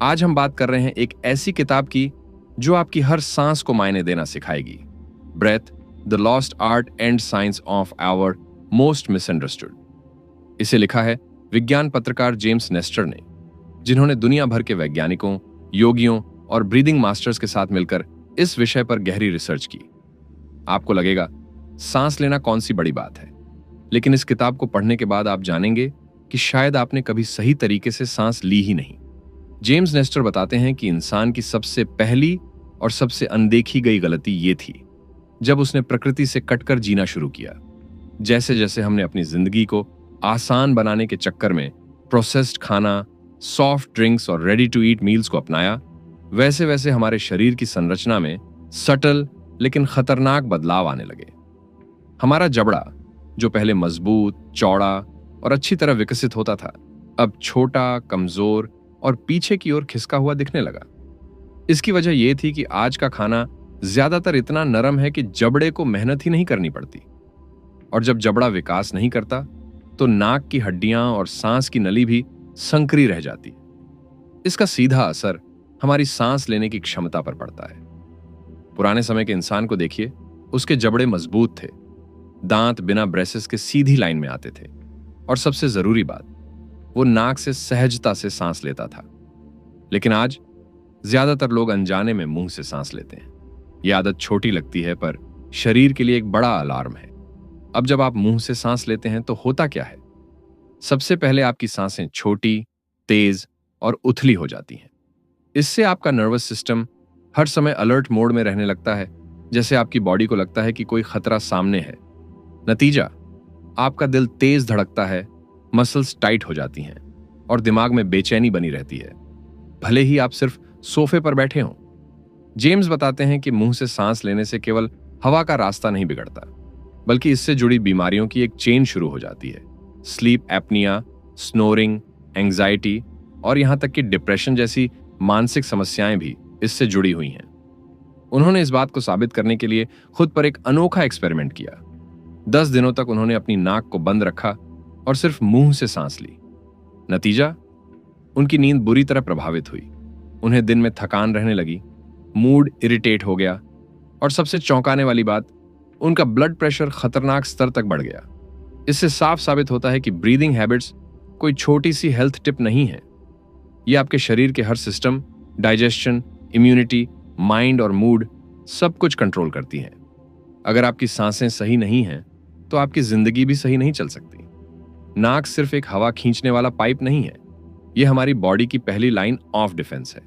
आज हम बात कर रहे हैं एक ऐसी किताब की जो आपकी हर सांस को मायने देना सिखाएगी। Breath, the lost art and science of our most misunderstood. इसे लिखा है विज्ञान पत्रकार जेम्स नेस्टर ने, जिन्होंने दुनिया भर के वैज्ञानिकों, योगियों और ब्रीदिंग मास्टर्स के साथ मिलकर इस विषय पर गहरी रिसर्च की। आपको लगेगा सांस लेना कौन सी बड़ी बात है, लेकिन इस किताब को पढ़ने के बाद आप जानेंगे कि शायद आपने कभी सही तरीके से सांस ली ही नहीं। जेम्स नेस्टर बताते हैं कि इंसान की सबसे पहली और सबसे अनदेखी गई गलती ये थी जब उसने प्रकृति से कटकर जीना शुरू किया। जैसे जैसे हमने अपनी जिंदगी को आसान बनाने के चक्कर में प्रोसेस्ड खाना, सॉफ्ट ड्रिंक्स और रेडी टू ईट मील्स को अपनाया, वैसे वैसे हमारे शरीर की संरचना में सटल लेकिन खतरनाक बदलाव आने लगे। हमारा जबड़ा, जो पहले मजबूत, चौड़ा और अच्छी तरह विकसित होता था, अब छोटा, कमजोर और पीछे की ओर खिसका हुआ दिखने लगा। इसकी वजह यह थी कि आज का खाना ज्यादातर इतना नरम है कि जबड़े को मेहनत ही नहीं करनी पड़ती, और जब जबड़ा विकास नहीं करता तो नाक की हड्डियां और सांस की नली भी संकरी रह जाती। इसका सीधा असर हमारी सांस लेने की क्षमता पर पड़ता है। पुराने समय के इंसान को देखिए, उसके जबड़े मजबूत थे, दांत बिना ब्रेसेस के सीधी लाइन में आते थे, और सबसे जरूरी बात, वो नाक से सहजता से सांस लेता था। लेकिन आज ज्यादातर लोग अनजाने में मुंह से सांस लेते हैं। यह आदत छोटी लगती है, पर शरीर के लिए एक बड़ा अलार्म है। अब जब आप मुंह से सांस लेते हैं तो होता क्या है? सबसे पहले आपकी सांसें छोटी, तेज और उथली हो जाती हैं। इससे आपका नर्वस सिस्टम हर समय अलर्ट मोड में रहने लगता है, जैसे आपकी बॉडी को लगता है कि कोई खतरा सामने है। नतीजा, आपका दिल तेज धड़कता है, मसल्स टाइट हो जाती हैं और दिमाग में बेचैनी बनी रहती है, भले ही आप सिर्फ सोफे पर बैठे हों। जेम्स बताते हैं कि मुंह से सांस लेने से केवल हवा का रास्ता नहीं बिगड़ता, बल्कि इससे जुड़ी बीमारियों की एक चेन शुरू हो जाती है। स्लीप एपनिया, स्नोरिंग, एंजाइटी और यहां तक कि डिप्रेशन जैसी मानसिक समस्याएं भी इससे जुड़ी हुई हैं। उन्होंने इस बात को साबित करने के लिए खुद पर एक अनोखा एक्सपेरिमेंट किया। 10 दिनों तक उन्होंने अपनी नाक को बंद रखा और सिर्फ मुंह से सांस ली। नतीजा, उनकी नींद बुरी तरह प्रभावित हुई, उन्हें दिन में थकान रहने लगी, मूड इरिटेट हो गया, और सबसे चौंकाने वाली बात, उनका ब्लड प्रेशर खतरनाक स्तर तक बढ़ गया। इससे साफ साबित होता है कि ब्रीदिंग हैबिट्स कोई छोटी सी हेल्थ टिप नहीं है। यह आपके शरीर के हर सिस्टम, डाइजेशन, इम्यूनिटी, माइंड और मूड, सब कुछ कंट्रोल करती हैं। अगर आपकी सांसें सही नहीं हैं तो आपकी जिंदगी भी सही नहीं चल सकती। नाक सिर्फ एक हवा खींचने वाला पाइप नहीं है, यह हमारी बॉडी की पहली लाइन ऑफ डिफेंस है।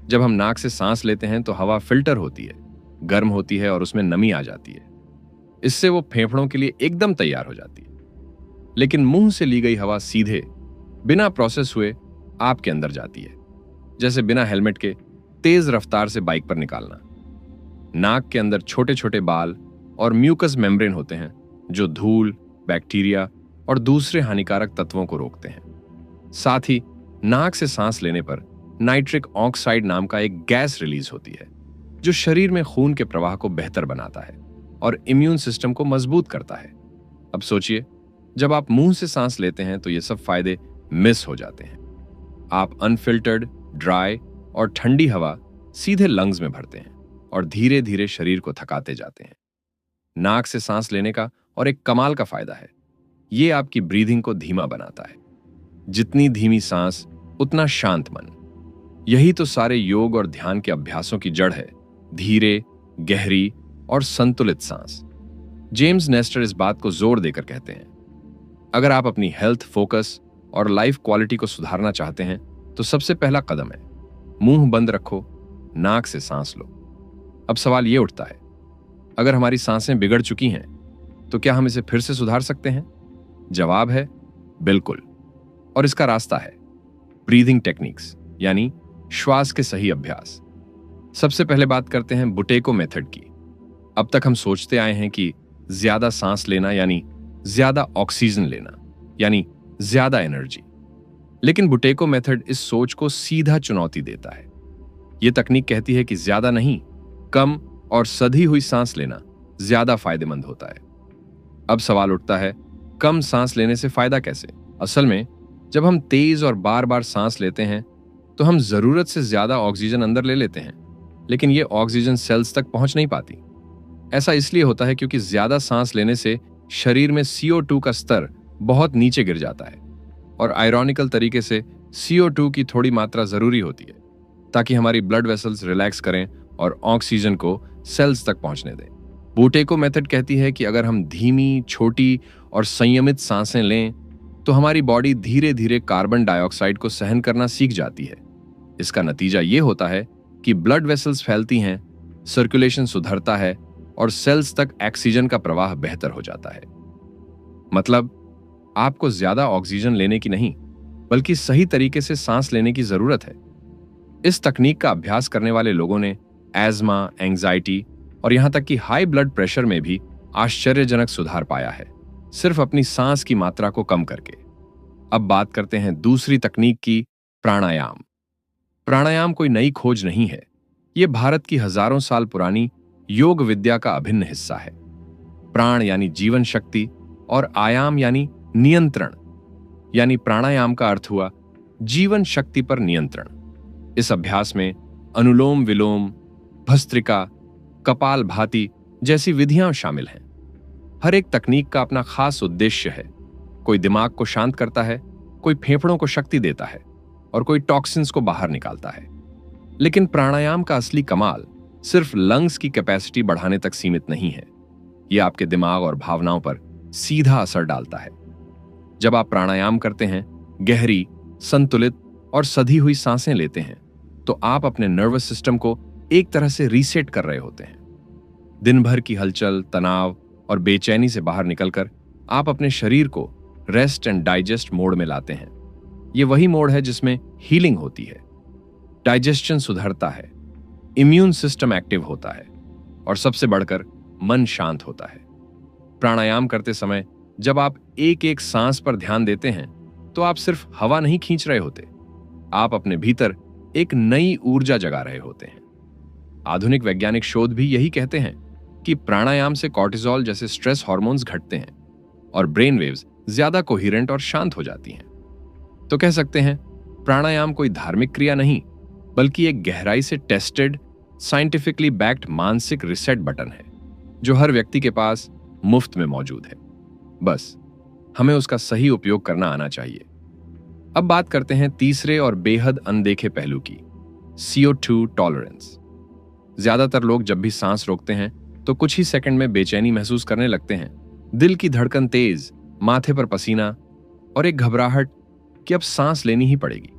जब हम नाक से सांस लेते हैं तो हवा फिल्टर होती है, गर्म होती है और उसमें नमी आ जाती है। इससे वो फेफड़ों के लिए एकदम तैयार हो जाती है। लेकिन मुंह से ली गई हवा सीधे, बिना प्रोसेस हुए आपके अंदर जाती है, जैसे बिना हेलमेट के तेज रफ्तार से बाइक पर निकालना। नाक के अंदर छोटे छोटे बाल और म्यूकस मेम्ब्रेन होते हैं, जो धूल, बैक्टीरिया और दूसरे हानिकारक तत्वों को रोकते हैं। साथ ही नाक से सांस लेने पर नाइट्रिक ऑक्साइड नाम का एक गैस रिलीज होती है, जो शरीर में खून के प्रवाह को बेहतर बनाता है और इम्यून सिस्टम को मजबूत करता है। अब सोचिए, जब आप मुंह से सांस लेते हैं तो ये सब फायदे मिस हो जाते हैं। आप अनफिल्टर्ड, ड्राई और ठंडी हवा सीधे लंग्स में भरते हैं और धीरे धीरे शरीर को थकाते जाते हैं। नाक से सांस लेने का और एक कमाल का फायदा है, ये आपकी ब्रीदिंग को धीमा बनाता है। जितनी धीमी सांस, उतना शांत मन। यही तो सारे योग और ध्यान के अभ्यासों की जड़ है, धीरे, गहरी और संतुलित सांस। जेम्स नेस्टर इस बात को जोर देकर कहते हैं, अगर आप अपनी हेल्थ, फोकस और लाइफ क्वालिटी को सुधारना चाहते हैं तो सबसे पहला कदम है मुंह बंद रखो, नाक से सांस लो। अब सवाल यह उठता है, अगर हमारी सांसें बिगड़ चुकी हैं तो क्या हम इसे फिर से सुधार सकते हैं? जवाब है बिल्कुल, और इसका रास्ता है ब्रीदिंग टेक्निक्स, यानी श्वास के सही अभ्यास। सबसे पहले बात करते हैं बुटेको मेथड की। अब तक हम सोचते आए हैं कि ज्यादा सांस लेना यानी ज्यादा ऑक्सीजन लेना, यानी ज्यादा एनर्जी। लेकिन बुटेको मेथड इस सोच को सीधा चुनौती देता है। यह तकनीक कहती है कि ज्यादा नहीं, कम और सधी हुई सांस लेना ज्यादा फायदेमंद होता है। अब सवाल उठता है, कम सांस लेने से फायदा कैसे? असल में जब हम तेज और बार बार सांस लेते हैं तो हम जरूरत से ज्यादा ऑक्सीजन अंदर ले लेते हैं, लेकिन ये ऑक्सीजन सेल्स तक पहुंच नहीं पाती। ऐसा इसलिए होता है क्योंकि ज्यादा सांस लेने से शरीर में CO2 का स्तर बहुत नीचे गिर जाता है, और आयरॉनिकल तरीके से CO2 की थोड़ी मात्रा जरूरी होती है ताकि हमारी ब्लड वेसल्स रिलैक्स करें और ऑक्सीजन को सेल्स तक पहुंचने दें। बूटेको मेथड कहती है कि अगर हम धीमी, छोटी और संयमित सांसें लें तो हमारी बॉडी धीरे धीरे कार्बन डाइऑक्साइड को सहन करना सीख जाती है। इसका नतीजा ये होता है कि ब्लड वेसल्स फैलती हैं, सर्कुलेशन सुधरता है और सेल्स तक ऑक्सीजन का प्रवाह बेहतर हो जाता है। मतलब आपको ज्यादा ऑक्सीजन लेने की नहीं, बल्कि सही तरीके से सांस लेने की जरूरत है। इस तकनीक का अभ्यास करने वाले लोगों ने एज़मा, एंजाइटी और यहां तक कि हाई ब्लड प्रेशर में भी आश्चर्यजनक सुधार पाया है, सिर्फ अपनी सांस की मात्रा को कम करके। अब बात करते हैं दूसरी तकनीक की, प्राणायाम। प्राणायाम कोई नई खोज नहीं है, यह भारत की हजारों साल पुरानी योग विद्या का अभिन्न हिस्सा है। प्राण यानी जीवन शक्ति और आयाम यानी नियंत्रण, यानी प्राणायाम का अर्थ हुआ जीवन शक्ति पर नियंत्रण। इस अभ्यास में अनुलोम विलोम, भस्त्रिका, कपाल भाती जैसी विधियां शामिल हैं। हर एक तकनीक का अपना खास उद्देश्य है। कोई दिमाग को शांत करता है, कोई फेफड़ों को शक्ति देता है और कोई टॉक्सिन्स को बाहर निकालता है। लेकिन प्राणायाम का असली कमाल सिर्फ लंग्स की कैपेसिटी बढ़ाने तक सीमित नहीं है, यह आपके दिमाग और भावनाओं पर सीधा असर डालता है। जब आप प्राणायाम करते हैं, गहरी, संतुलित और सधी हुई सांसें लेते हैं, तो आप अपने नर्वस सिस्टम को एक तरह से रीसेट कर रहे होते हैं। दिन भर की हलचल, तनाव और बेचैनी से बाहर निकलकर आप अपने शरीर को रेस्ट एंड डाइजेस्ट मोड में लाते हैं। यह वही मोड है जिसमें हीलिंग होती है, डाइजेशन सुधरता है, इम्यून सिस्टम एक्टिव होता है और सबसे बढ़कर मन शांत होता है। प्राणायाम करते समय जब आप एक एक सांस पर ध्यान देते हैं, तो आप सिर्फ हवा नहीं खींच रहे होते, आप अपने भीतर एक नई ऊर्जा जगा रहे होते हैं। आधुनिक वैज्ञानिक शोध भी यही कहते हैं कि प्राणायाम से कॉर्टिसोल जैसे स्ट्रेस हार्मोन्स घटते हैं और ब्रेन वेव्स ज्यादा कोहेरेंट और शांत हो जाती हैं। तो कह सकते हैं, प्राणायाम कोई धार्मिक क्रिया नहीं, बल्कि एक गहराई से टेस्टेड, साइंटिफिकली बैक्ड मानसिक रिसेट बटन है, जो हर व्यक्ति के पास मुफ्त में मौजूद है। बस हमें उसका सही उपयोग करना आना चाहिए। अब बात करते हैं तीसरे और बेहद अनदेखे पहलू की, CO2 टॉलरेंस। ज्यादातर लोग जब भी सांस रोकते हैं तो कुछ ही सेकंड में बेचैनी महसूस करने लगते हैं, दिल की धड़कन तेज, माथे पर पसीना और एक घबराहट कि अब सांस लेनी ही पड़ेगी।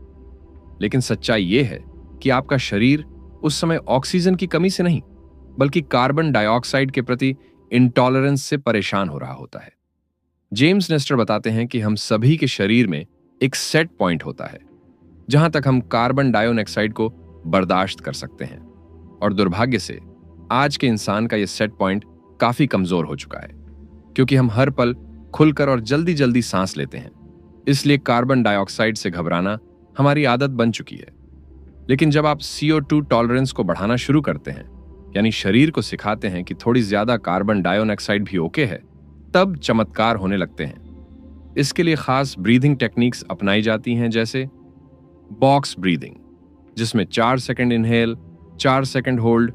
लेकिन सच्चाई यह है कि आपका शरीर उस समय ऑक्सीजन की कमी से नहीं, बल्कि कार्बन डाइऑक्साइड के प्रति इंटॉलरेंस से परेशान हो रहा होता है। जेम्स नेस्टर बताते हैं कि हम सभी के शरीर में एक सेट पॉइंट होता है जहां तक हम कार्बन डाइऑक्साइड को बर्दाश्त कर सकते हैं, और दुर्भाग्य से आज के इंसान का यह सेट पॉइंट काफी कमजोर हो चुका है, क्योंकि हम हर पल खुलकर और जल्दी जल्दी सांस लेते हैं। इसलिए कार्बन डाइऑक्साइड से घबराना हमारी आदत बन चुकी है। लेकिन जब आप CO2 टॉलरेंस को बढ़ाना शुरू करते हैं, यानी शरीर को सिखाते हैं कि थोड़ी ज्यादा कार्बन डाइऑक्साइड भी ओके है, तब चमत्कार होने लगते हैं। इसके लिए खास ब्रीदिंग टेक्निक्स अपनाई जाती हैं, जैसे बॉक्स ब्रीदिंग, जिसमें 4 second inhale, 4 second hold,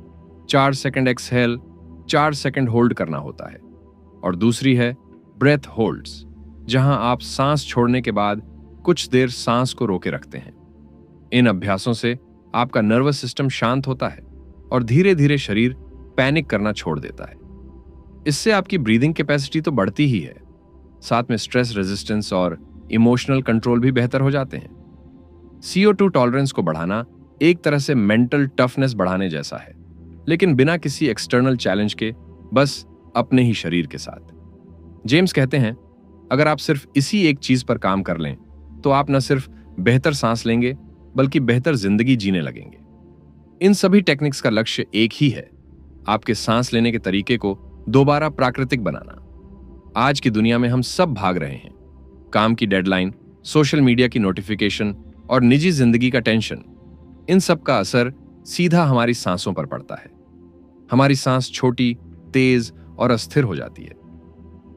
4 second exhale, 4 second hold करना होता है। और दूसरी है ब्रेथ होल्ड्स, जहां आप सांस छोड़ने के बाद कुछ देर सांस को रोके रखते हैं। इन अभ्यासों से आपका नर्वस सिस्टम शांत होता है और धीरे धीरे शरीर पैनिक करना छोड़ देता है। इससे आपकी ब्रीदिंग कैपेसिटी तो बढ़ती ही है, साथ में स्ट्रेस रेजिस्टेंस और इमोशनल कंट्रोल भी बेहतर हो जाते हैं। CO2 टॉलरेंस को बढ़ाना एक तरह से मेंटल टफनेस बढ़ाने जैसा है, लेकिन बिना किसी एक्सटर्नल चैलेंज के, बस अपने ही शरीर के साथ। जेम्स कहते हैं, अगर आप सिर्फ इसी एक चीज पर काम कर लें, तो आप न सिर्फ बेहतर सांस लेंगे, बल्कि बेहतर जिंदगी जीने लगेंगे। इन सभी टेक्निक्स का लक्ष्य एक ही है, आपके सांस लेने के तरीके को दोबारा प्राकृतिक बनाना। आज की दुनिया में हम सब भाग रहे हैं, काम की डेडलाइन, सोशल मीडिया की नोटिफिकेशन और निजी जिंदगी का टेंशन। इन सब का असर सीधा हमारी सांसों पर पड़ता है। हमारी सांस छोटी, तेज और अस्थिर हो जाती है।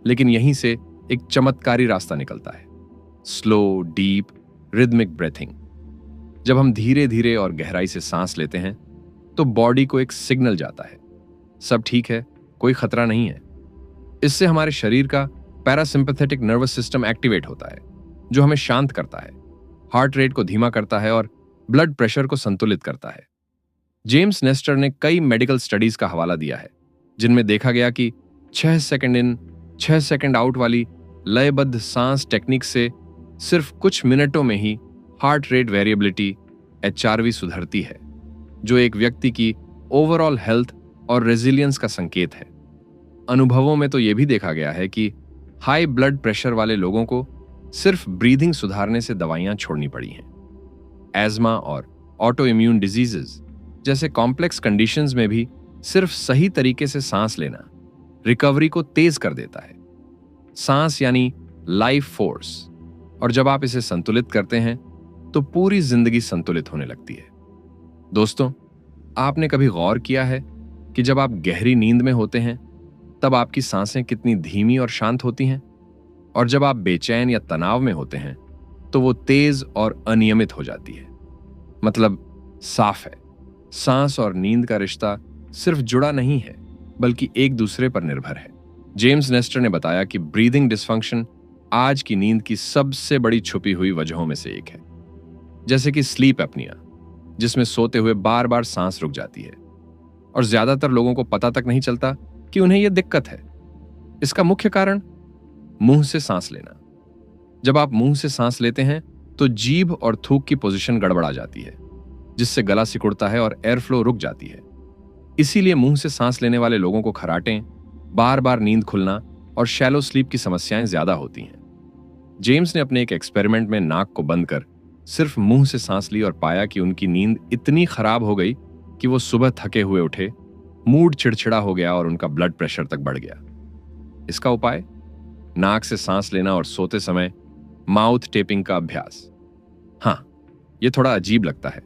लेकिन यहीं से एक चमत्कारी रास्ता निकलता है, स्लो, डीप, रिदमिक ब्रेथिंग। जब हम धीरे धीरे और गहराई से सांस लेते हैं तो बॉडी को एक सिग्नल जाता है, सब ठीक है, कोई खतरा नहीं है। इससे हमारे शरीर का पैरासिम्पैथेटिक नर्वस सिस्टम एक्टिवेट होता है, जो हमें शांत करता है, हार्ट रेट को धीमा करता है और ब्लड प्रेशर को संतुलित करता है। जेम्स नेस्टर ने कई मेडिकल स्टडीज का हवाला दिया है, जिनमें देखा गया कि 6 सेकंड इन 6 सेकंड आउट वाली लयबद्ध सांस टेक्निक से सिर्फ कुछ मिनटों में ही हार्ट रेट वेरिएबिलिटी HRV सुधरती है, जो एक व्यक्ति की ओवरऑल हेल्थ और रेजिलियंस का संकेत है। अनुभवों में तो यह भी देखा गया है कि हाई ब्लड प्रेशर वाले लोगों को सिर्फ ब्रीदिंग सुधारने से दवाइयां छोड़नी पड़ी हैं। एज़मा और ऑटो इम्यून डिजीजेस जैसे कॉम्प्लेक्स कंडीशंस में भी सिर्फ सही तरीके से सांस लेना रिकवरी को तेज कर देता है। सांस यानी लाइफ फोर्स, और जब आप इसे संतुलित करते हैं तो पूरी जिंदगी संतुलित होने लगती है। दोस्तों, आपने कभी गौर किया है कि जब आप गहरी नींद में होते हैं तब आपकी सांसें कितनी धीमी और शांत होती हैं, और जब आप बेचैन या तनाव में होते हैं तो वो तेज और अनियमित हो जाती है। मतलब साफ है, सांस और नींद का रिश्ता सिर्फ जुड़ा नहीं है बल्कि एक दूसरे पर निर्भर है। जेम्स नेस्टर ने बताया कि ब्रीदिंग डिसफंक्शन आज की नींद की सबसे बड़ी छुपी हुई वजहों में से एक है, जैसे कि स्लीप एपनिया, जिसमें सोते हुए बार बार सांस रुक जाती है और ज्यादातर लोगों को पता तक नहीं चलता कि उन्हें यह दिक्कत है। इसका मुख्य कारण मुंह से सांस लेना। जब आप मुंह से सांस लेते हैं तो जीभ और थूक की पोजीशन गड़बड़ा जाती है, जिससे गला सिकुड़ता है और एयर फ्लो रुक जाती है। इसीलिए मुंह से सांस लेने वाले लोगों को खराटें, बार बार नींद खुलना और शैलो स्लीप की समस्याएं ज्यादा होती हैं। जेम्स ने अपने एक एक्सपेरिमेंट में नाक को बंद कर सिर्फ मुंह से सांस ली और पाया कि उनकी नींद इतनी खराब हो गई कि वो सुबह थके हुए उठे, मूड चिड़चिड़ा हो गया और उनका ब्लड प्रेशर तक बढ़ गया। इसका उपाय? नाक से सांस लेना और सोते समय माउथ टेपिंग का अभ्यास। हाँ, यह थोड़ा अजीब लगता है,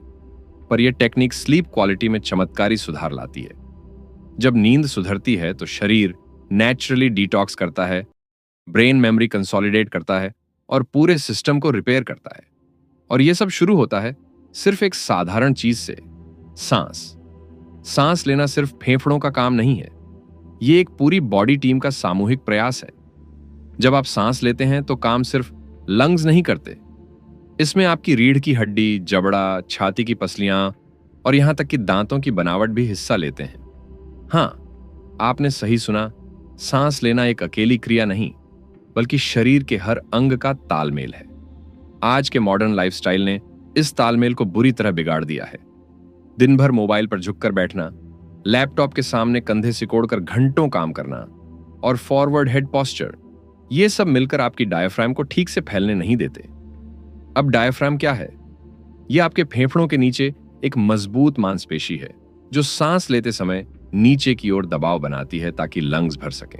पर यह टेक्निक स्लीप क्वालिटी में चमत्कारी सुधार लाती है। जब नींद सुधरती है तो शरीर नेचुरली डिटॉक्स करता है, ब्रेन मेमोरी कंसोलिडेट करता है और पूरे सिस्टम को रिपेयर करता है। और यह सब शुरू होता है सिर्फ एक साधारण चीज से, सांस। सांस लेना सिर्फ फेफड़ों का काम नहीं है, यह एक पूरी बॉडी टीम का सामूहिक प्रयास है। जब आप सांस लेते हैं तो काम सिर्फ लंग्स नहीं करते, इसमें आपकी रीढ़ की हड्डी, जबड़ा, छाती की पसलियां और यहां तक कि दांतों की बनावट भी हिस्सा लेते हैं। हाँ, आपने सही सुना, सांस लेना एक अकेली क्रिया नहीं बल्कि शरीर के हर अंग का तालमेल है। आज के मॉडर्न लाइफस्टाइल ने इस तालमेल को बुरी तरह बिगाड़ दिया है। दिन भर मोबाइल पर झुककर बैठना, लैपटॉप के सामने कंधे सिकोड़कर घंटों काम करना और फॉरवर्ड हेड पोस्चर, ये सब मिलकर आपकी डायफ्राम को ठीक से फैलने नहीं देते। अब डायफ्राम क्या है? यह आपके फेफड़ों के नीचे एक मजबूत मांसपेशी है जो सांस लेते समय नीचे की ओर दबाव बनाती है ताकि लंग्स भर सकें।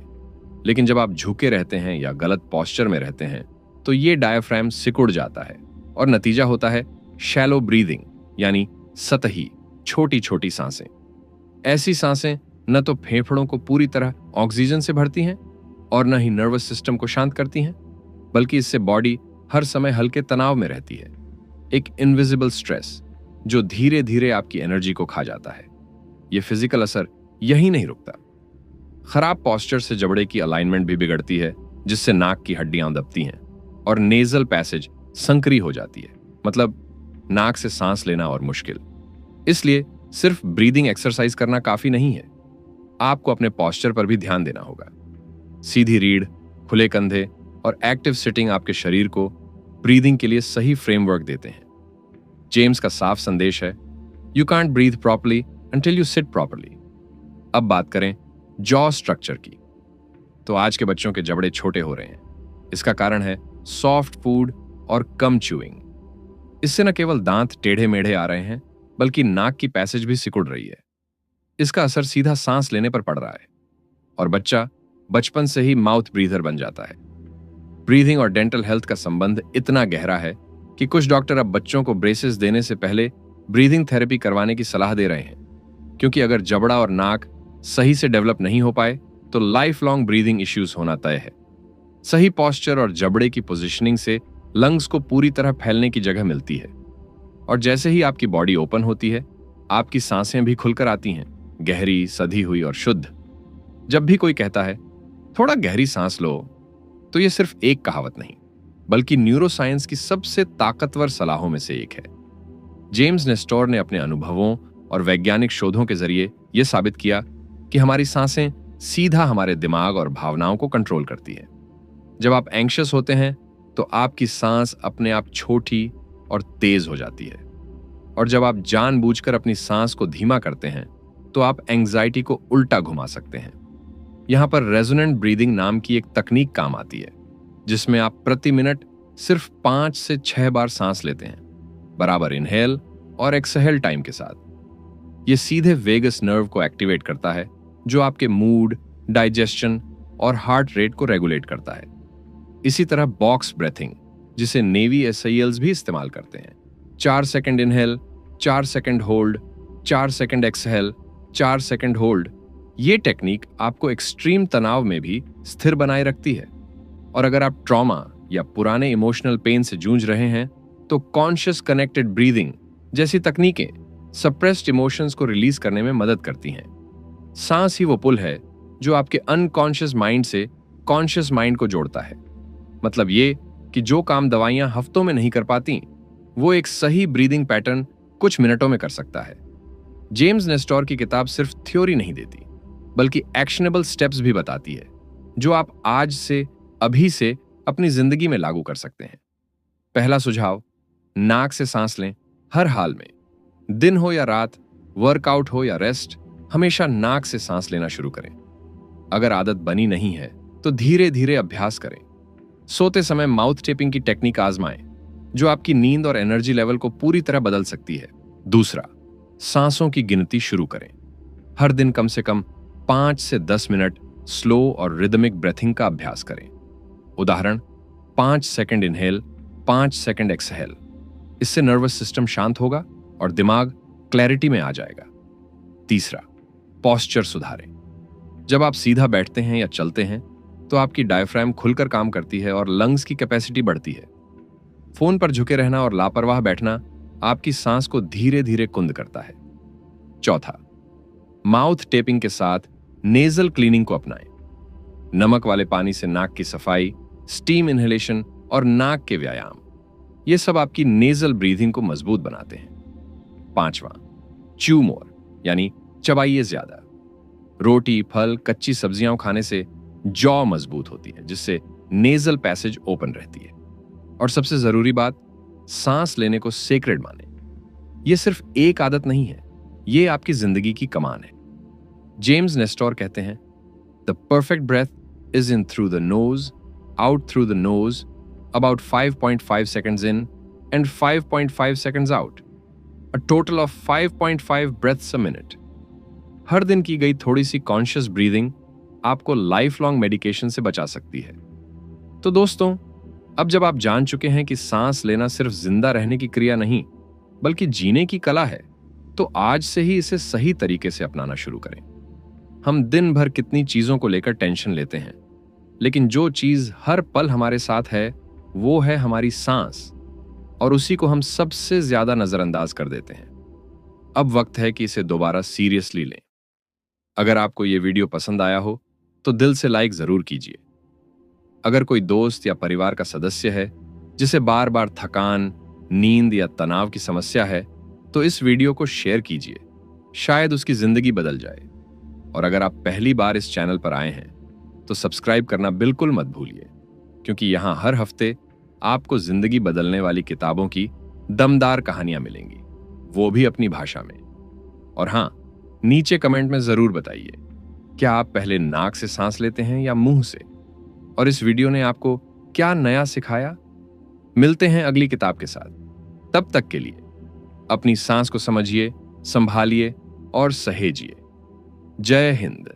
लेकिन जब आप झुके रहते हैं या गलत पोस्चर में रहते हैं तो ये डायफ्राम सिकुड़ जाता है और नतीजा होता है शैलो ब्रीदिंग, यानी सतही छोटी छोटी सांसें। ऐसी सांसें न तो फेफड़ों को पूरी तरह ऑक्सीजन से भरती हैं और न ही नर्वस सिस्टम को शांत करती हैं, बल्कि इससे बॉडी हर समय हल्के तनाव में रहती है, एक इनविजिबल स्ट्रेस जो धीरे धीरे आपकी एनर्जी को खा जाता है। यह फिजिकल असर यही नहीं रुकता, खराब पोस्चर से जबड़े की अलाइनमेंट भी बिगड़ती है, जिससे नाक की हड्डियां दबती हैं और नेजल पैसेज संकरी हो जाती है, मतलब नाक से सांस लेना और मुश्किल। इसलिए सिर्फ ब्रीदिंग एक्सरसाइज करना काफी नहीं है, आपको अपने पोस्चर पर भी ध्यान देना होगा। सीधी रीढ़, खुले कंधे और एक्टिव सिटिंग आपके शरीर को ब्रीदिंग के लिए सही फ्रेमवर्क देते हैं। जेम्स का साफ संदेश है, you can't breathe properly until you sit properly. अब बात करें जॉ स्ट्रक्चर की, तो आज के बच्चों के जबड़े छोटे हो रहे हैं। इसका कारण है सॉफ्ट फूड और कम च्यूइंग। इससे न केवल दांत टेढ़े मेढ़े आ रहे हैं बल्कि नाक की पैसेज भी सिकुड़ रही है। इसका असर सीधा सांस लेने पर पड़ रहा है और बच्चा बचपन से ही माउथ ब्रीदर बन जाता है। ब्रीदिंग और डेंटल हेल्थ का संबंध इतना गहरा है कि कुछ डॉक्टर अब बच्चों को ब्रेसेस देने से पहले ब्रीदिंग थेरेपी करवाने की सलाह दे रहे हैं, क्योंकि अगर जबड़ा और नाक सही से डेवलप नहीं हो पाए तो लाइफ लॉन्ग ब्रीदिंग इश्यूज होना तय है। सही पोस्चर और जबड़े की पोजीशनिंग से लंग्स को पूरी तरह फैलने की जगह मिलती है। और जैसे ही आपकी बॉडी ओपन होती है, आपकी सांसें भी खुलकर आती हैं, गहरी, सधी हुई और शुद्ध। जब भी कोई कहता है थोड़ा गहरी सांस लो, तो यह सिर्फ एक कहावत नहीं, बल्कि न्यूरोसाइंस की सबसे ताकतवर सलाहों में से एक है। जेम्स नेस्टोर ने अपने अनुभवों और वैज्ञानिक शोधों के जरिए यह साबित किया कि हमारी सांसें सीधा हमारे दिमाग और भावनाओं को कंट्रोल करती है। जब आप एंग्शियस होते हैं तो आपकी सांस अपने आप छोटी और तेज हो जाती है, और जब आप जानबूझकर अपनी सांस को धीमा करते हैं तो आप एंग्जाइटी को उल्टा घुमा सकते हैं। यहां पर रेजोनेंट ब्रीदिंग नाम की एक तकनीक काम आती है, जिसमें आप प्रति मिनट सिर्फ 5 से 6 बार सांस लेते हैं, बराबर इनहेल और एक्सहेल टाइम के साथ। यह सीधे वेगस नर्व को एक्टिवेट करता है, जो आपके मूड, डाइजेशन और हार्ट रेट को रेगुलेट करता है। इसी तरह बॉक्स ब्रेथिंग, जिसे नेवी एसआईएल्स भी इस्तेमाल करते हैं, 4 second inhale, 4 second hold, 4 second exhale, 4 second hold, ये टेक्निक आपको एक्सट्रीम तनाव में भी स्थिर बनाए रखती है। और अगर आप ट्रॉमा या पुराने इमोशनल पेन से जूझ रहे हैं, तो कॉन्शियस कनेक्टेड ब्रीदिंग जैसी तकनीकें सप्रेस्ड इमोशंस को रिलीज करने में मदद करती हैं। सांस ही वो पुल है जो आपके अनकॉन्शियस माइंड से कॉन्शियस माइंड को जोड़ता है। मतलब ये कि जो काम दवाइयां हफ्तों में नहीं कर पाती, वो एक सही ब्रीदिंग पैटर्न कुछ मिनटों में कर सकता है। जेम्स नेस्टोर की किताब सिर्फ थ्योरी नहीं देती, बल्कि एक्शनेबल स्टेप्स भी बताती है, जो आप आज से, अभी से अपनी जिंदगी में लागू कर सकते हैं। पहला सुझाव, नाक से सांस लें हर हाल में। दिन हो या रात, वर्कआउट हो या रेस्ट, हमेशा नाक से सांस लेना शुरू करें। अगर आदत बनी नहीं है तो धीरे धीरे अभ्यास करें। सोते समय माउथ टेपिंग की टेक्निक आजमाएं, जो आपकी नींद और एनर्जी लेवल को पूरी तरह बदल सकती है। दूसरा, सांसों की गिनती शुरू करें। हर दिन कम से कम 5 से 10 मिनट स्लो और रिदमिक ब्रेथिंग का अभ्यास करें। उदाहरण, 5 सेकंड इनहेल, 5 सेकंड एक्सहेल। इससे नर्वस सिस्टम शांत होगा और दिमाग क्लैरिटी में आ जाएगा। तीसरा, पोस्चर सुधारें। जब आप सीधा बैठते हैं या चलते हैं तो आपकी डायफ्राम खुलकर काम करती है और लंग्स की कैपेसिटी बढ़ती है। फोन पर झुके रहना और लापरवाह बैठना आपकी सांस को धीरे धीरे कुंद करता है। चौथा, माउथ टेपिंग के साथ नेजल क्लीनिंग को अपनाएं। नमक वाले पानी से नाक की सफाई, स्टीम इनहेलेशन और नाक के व्यायाम, ये सब आपकी नेजल ब्रीथिंग को मजबूत बनाते हैं। पांचवा, च्यू मोर, यानी चबाइए ज्यादा। रोटी, फल, कच्ची सब्जियां खाने से जॉ मजबूत होती है, जिससे नेजल पैसेज ओपन रहती है। और सबसे जरूरी बात, सांस लेने को सेक्रेड माने। यह सिर्फ एक आदत नहीं है, यह आपकी जिंदगी की कमान है। जेम्स नेस्टोर कहते हैं, the perfect breath is in through the nose, out through the nose, about 5.5 seconds in and 5.5 seconds out, a total of 5.5 breaths a minute. हर दिन की गई थोड़ी सी कॉन्शियस ब्रीदिंग आपको लाइफ लॉन्ग मेडिकेशन से बचा सकती है। तो दोस्तों, अब जब आप जान चुके हैं कि सांस लेना सिर्फ जिंदा रहने की क्रिया नहीं, बल्कि जीने की कला है, तो आज से ही इसे सही तरीके से अपनाना शुरू करें। हम दिन भर कितनी चीजों को लेकर टेंशन लेते हैं, लेकिन जो चीज हर पल हमारे साथ है वो है हमारी सांस, और उसी को हम सबसे ज्यादा नजरअंदाज कर देते हैं। अब वक्त है कि इसे दोबारा सीरियसली लें। अगर आपको यह वीडियो पसंद आया हो तो दिल से लाइक जरूर कीजिए। अगर कोई दोस्त या परिवार का सदस्य है जिसे बार बार थकान, नींद या तनाव की समस्या है, तो इस वीडियो को शेयर कीजिए, शायद उसकी जिंदगी बदल जाए। और अगर आप पहली बार इस चैनल पर आए हैं तो सब्सक्राइब करना बिल्कुल मत भूलिए, क्योंकि यहां हर हफ्ते आपको जिंदगी बदलने वाली किताबों की दमदार कहानियां मिलेंगी, वो भी अपनी भाषा में। और हां, नीचे कमेंट में जरूर बताइए, क्या आप पहले नाक से सांस लेते हैं या मुंह से, और इस वीडियो ने आपको क्या नया सिखाया। मिलते हैं अगली किताब के साथ। तब तक के लिए अपनी सांस को समझिए, संभालिए और सहेजिए। जय हिंद।